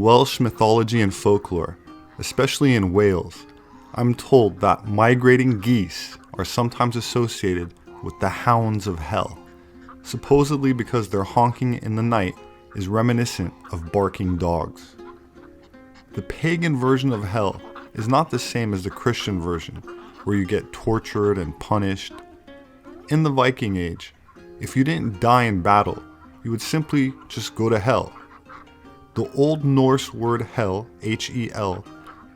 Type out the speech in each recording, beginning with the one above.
Welsh mythology and folklore, especially in Wales, I'm told that migrating geese are sometimes associated with the hounds of hell, supposedly because their honking in the night is reminiscent of barking dogs. The pagan version of hell is not the same as the Christian version, where you get tortured and punished. In the Viking Age, if you didn't die in battle, you would simply just go to hell. The Old Norse word hell, H-E-L,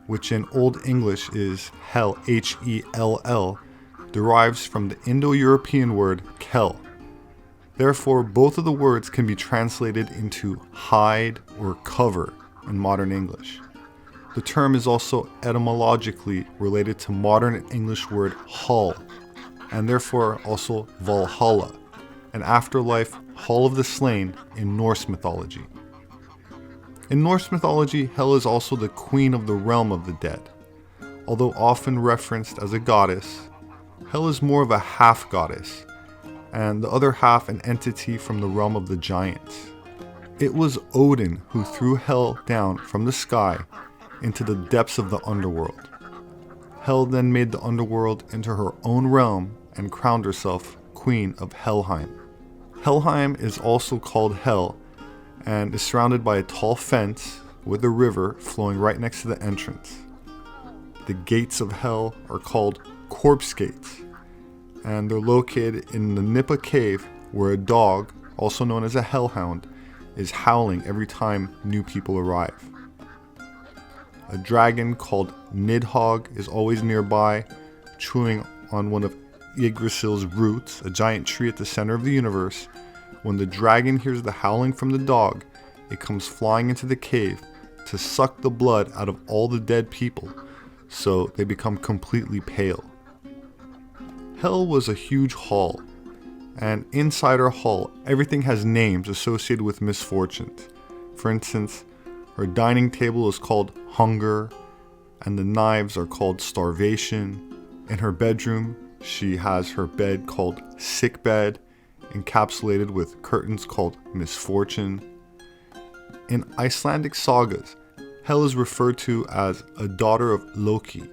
which in Old English is hell, H-E-L-L, derives from the Indo-European word kel. Therefore, both of the words can be translated into hide or cover in modern English. The term is also etymologically related to modern English word hall, and therefore also Valhalla, an afterlife hall of the slain in Norse mythology. In Norse mythology, Hel is also the queen of the realm of the dead. Although often referenced as a goddess, Hel is more of a half-goddess, and the other half an entity from the realm of the giants. It was Odin who threw Hel down from the sky into the depths of the underworld. Hel then made the underworld into her own realm and crowned herself Queen of Helheim. Helheim is also called Hel and is surrounded by a tall fence with a river flowing right next to the entrance. The gates of Hel are called corpse gates, and they're located in the Nippa cave, where a dog, also known as a hellhound, is howling every time new people arrive. A dragon called Nidhogg is always nearby, chewing on one of Yggdrasil's roots, a giant tree at the center of the universe. When the dragon hears the howling from the dog, it comes flying into the cave to suck the blood out of all the dead people, so they become completely pale. Hel was a huge hall, and inside her hall, everything has names associated with misfortunes. For instance, her dining table is called Hunger, and the knives are called Starvation. In her bedroom, she has her bed called Sick Bed, encapsulated with curtains called Misfortune. In Icelandic sagas, Hel is referred to as a daughter of Loki,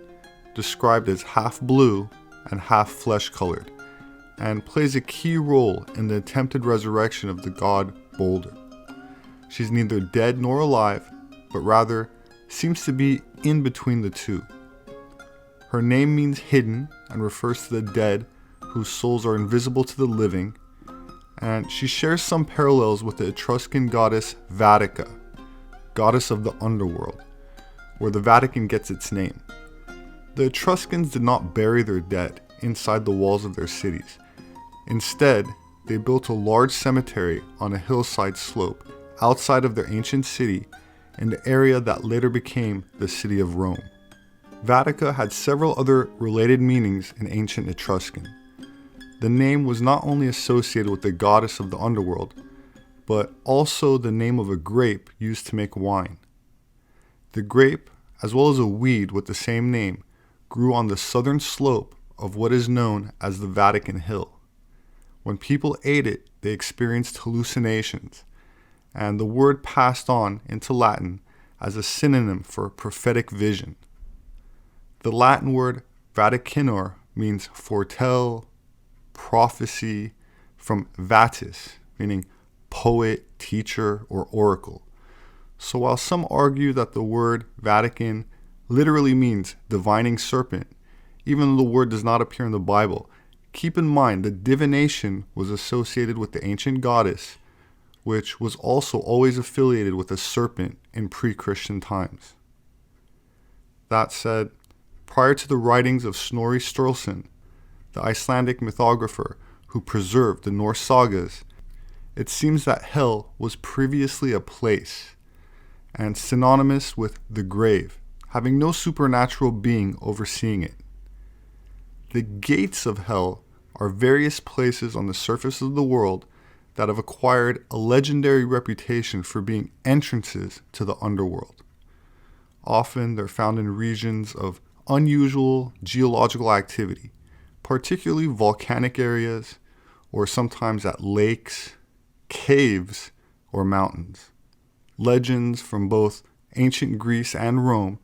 described as half blue and half flesh-colored, and plays a key role in the attempted resurrection of the god Baldur. She's neither dead nor alive, but rather seems to be in between the two. Her name means hidden and refers to the dead whose souls are invisible to the living, and she shares some parallels with the Etruscan goddess Vatica, goddess of the underworld, where the Vatican gets its name. The Etruscans did not bury their dead inside the walls of their cities. Instead, they built a large cemetery on a hillside slope outside of their ancient city in the area that later became the city of Rome. Vatica had several other related meanings in ancient Etruscan. The name was not only associated with the goddess of the underworld, but also the name of a grape used to make wine. The grape, as well as a weed with the same name, grew on the southern slope of what is known as the Vatican Hill. When people ate it, they experienced hallucinations, and the word passed on into Latin as a synonym for prophetic vision. The Latin word vaticinor means foretell, prophecy, from vatis, meaning poet, teacher, or oracle. So while some argue that the word Vatican literally means divining serpent, even though the word does not appear in the Bible, keep in mind that divination was associated with the ancient goddess, which was also always affiliated with a serpent in pre-Christian times. That said, prior to the writings of Snorri Sturluson, the Icelandic mythographer who preserved the Norse sagas, it seems that Hel was previously a place, and synonymous with the grave, having no supernatural being overseeing it. The gates of Hel are various places on the surface of the world that have acquired a legendary reputation for being entrances to the underworld. Often they're found in regions of unusual geological activity, particularly volcanic areas, or sometimes at lakes, caves, or mountains. Legends from both ancient Greece and Rome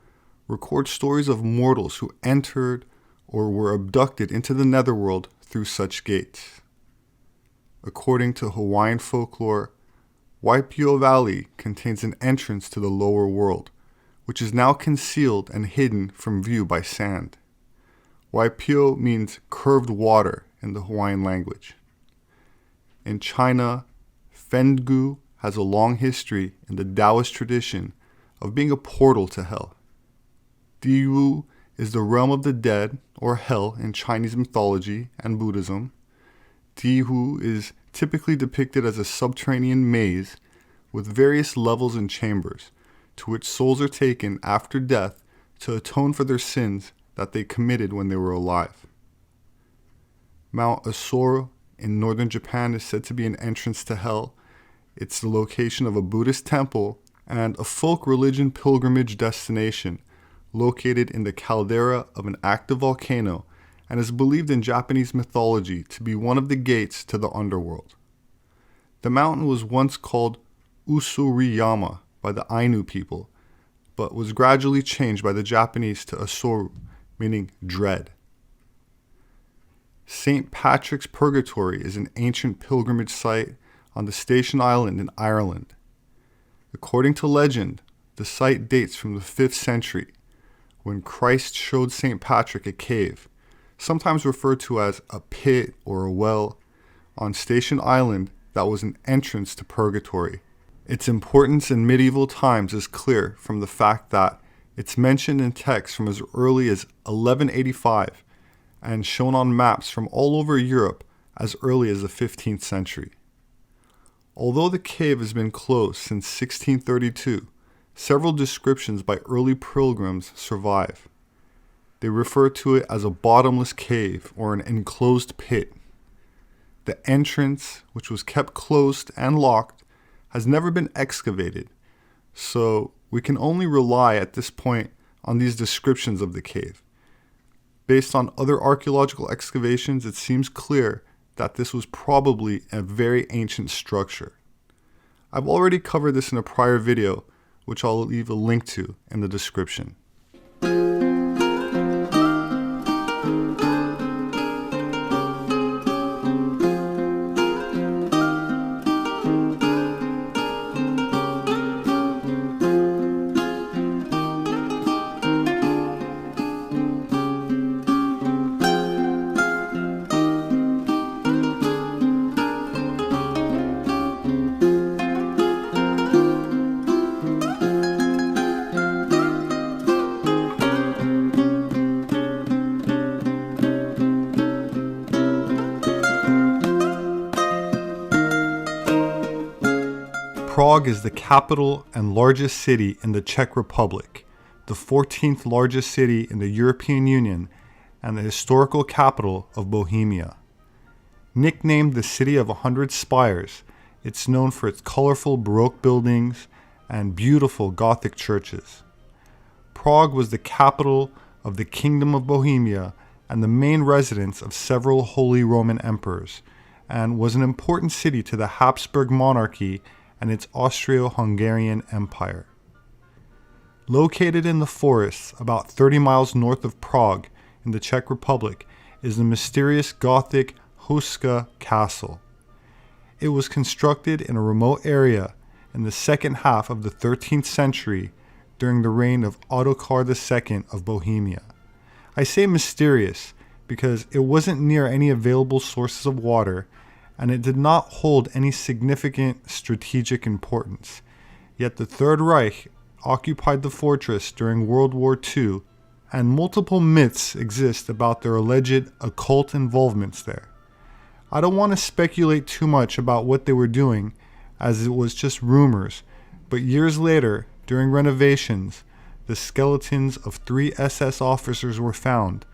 record stories of mortals who entered or were abducted into the netherworld through such gates. According to Hawaiian folklore, Waipio Valley contains an entrance to the lower world, which is now concealed and hidden from view by sand. Waipio means curved water in the Hawaiian language. In China, Fenggu has a long history in the Taoist tradition of being a portal to hell. Diwu is the realm of the dead, or hell, in Chinese mythology and Buddhism. Diwu is typically depicted as a subterranean maze with various levels and chambers, to which souls are taken after death to atone for their sins that they committed when they were alive. Mount Asoro in northern Japan is said to be an entrance to hell. It's the location of a Buddhist temple and a folk religion pilgrimage destination located in the caldera of an active volcano and is believed in Japanese mythology to be one of the gates to the underworld. The mountain was once called Usuriyama by the Ainu people, but was gradually changed by the Japanese to Asoru, meaning dread. St. Patrick's Purgatory is an ancient pilgrimage site on the Station Island in Ireland. According to legend, the site dates from the 5th century, when Christ showed St. Patrick a cave, sometimes referred to as a pit or a well, on Station Island that was an entrance to Purgatory. Its importance in medieval times is clear from the fact that it's mentioned in texts from as early as 1185 and shown on maps from all over Europe as early as the 15th century. Although the cave has been closed since 1632, several descriptions by early pilgrims survive. They refer to it as a bottomless cave or an enclosed pit. The entrance, which was kept closed and locked, has never been excavated, so we can only rely at this point on these descriptions of the cave. Based on other archaeological excavations, it seems clear that this was probably a very ancient structure. I've already covered this in a prior video, which I'll leave a link to in the description. Prague is the capital and largest city in the Czech Republic, the 14th largest city in the European Union, and the historical capital of Bohemia. Nicknamed the City of 100 Spires, it's known for its colorful Baroque buildings and beautiful Gothic churches. Prague was the capital of the Kingdom of Bohemia and the main residence of several Holy Roman emperors, and was an important city to the Habsburg monarchy and its Austro-Hungarian Empire. Located in the forests about 30 miles north of Prague in the Czech Republic is the mysterious Gothic Houska Castle. It was constructed in a remote area in the second half of the 13th century during the reign of Ottokar II of Bohemia. I say mysterious because it wasn't near any available sources of water, and it did not hold any significant strategic importance. Yet the Third Reich occupied the fortress during World War II, and multiple myths exist about their alleged occult involvements there. I don't want to speculate too much about what they were doing, as it was just rumors, but years later, during renovations, the skeletons of 3 SS officers were found,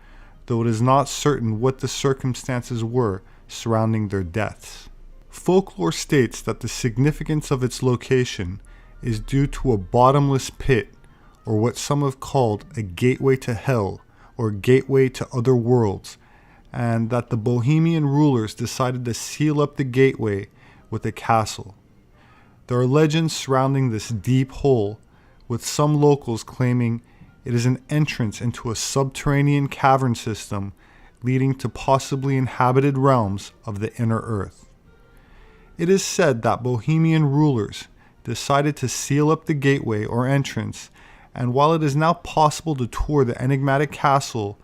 though it is not certain what the circumstances were surrounding their deaths. Folklore states that the significance of its location is due to a bottomless pit, or what some have called a gateway to hell, or gateway to other worlds, and that the Bohemian rulers decided to seal up the gateway with a castle. There are legends surrounding this deep hole, with some locals claiming it is an entrance into a subterranean cavern system leading to possibly inhabited realms of the inner earth. It is said that Bohemian rulers decided to seal up the gateway or entrance, and while it is now possible to tour the enigmatic castle,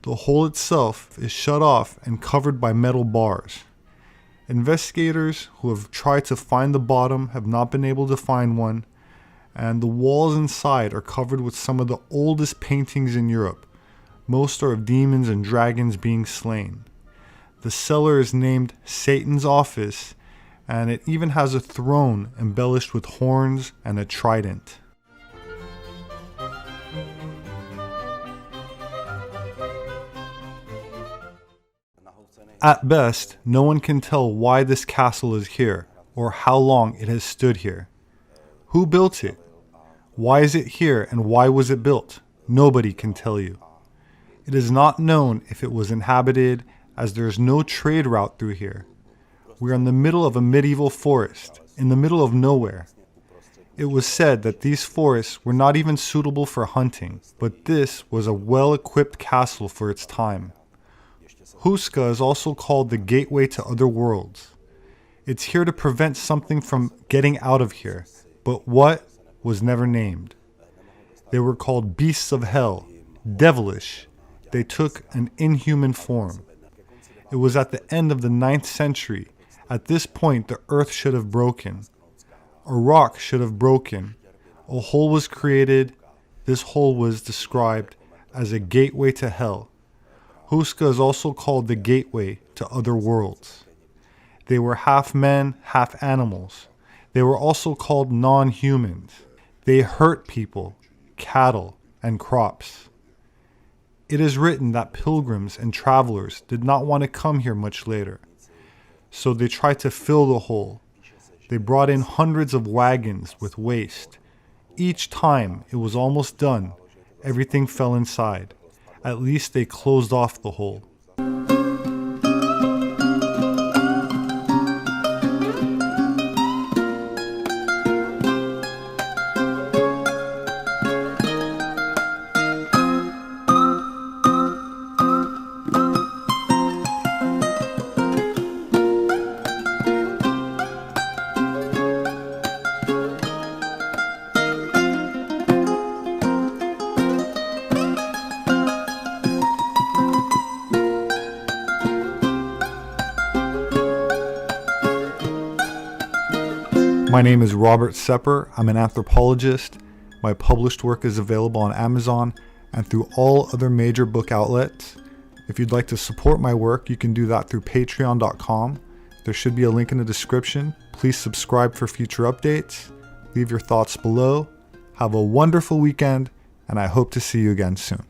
the hole itself is shut off and covered by metal bars. Investigators who have tried to find the bottom have not been able to find one, and the walls inside are covered with some of the oldest paintings in Europe. Most are of demons and dragons being slain. The cellar is named Satan's Office, and it even has a throne embellished with horns and a trident. At best, no one can tell why this castle is here, or how long it has stood here. Who built it? Why is it here, and why was it built? Nobody can tell you. It is not known if it was inhabited, as there is no trade route through here. We are in the middle of a medieval forest, in the middle of nowhere. It was said that these forests were not even suitable for hunting, but this was a well-equipped castle for its time. Huska is also called the gateway to other worlds. It's here to prevent something from getting out of here, but what was never named. They were called beasts of hell, devilish. They took an inhuman form. It was at the end of the 9th century. At this point, the earth should have broken. A rock should have broken. A hole was created. This hole was described as a gateway to hell. Huska is also called the gateway to other worlds. They were half men, half animals. They were also called non-humans. They hurt people, cattle, and crops. It is written that pilgrims and travelers did not want to come here much later, so they tried to fill the hole. They brought in hundreds of wagons with waste. Each time it was almost done, everything fell inside. At least they closed off the hole. My name is Robert Sepehr. I'm an anthropologist. My published work is available on Amazon and through all other major book outlets. If you'd like to support my work, you can do that through patreon.com. There should be a link in the description. Please subscribe for future updates. Leave your thoughts below. Have a wonderful weekend, and I hope to see you again soon.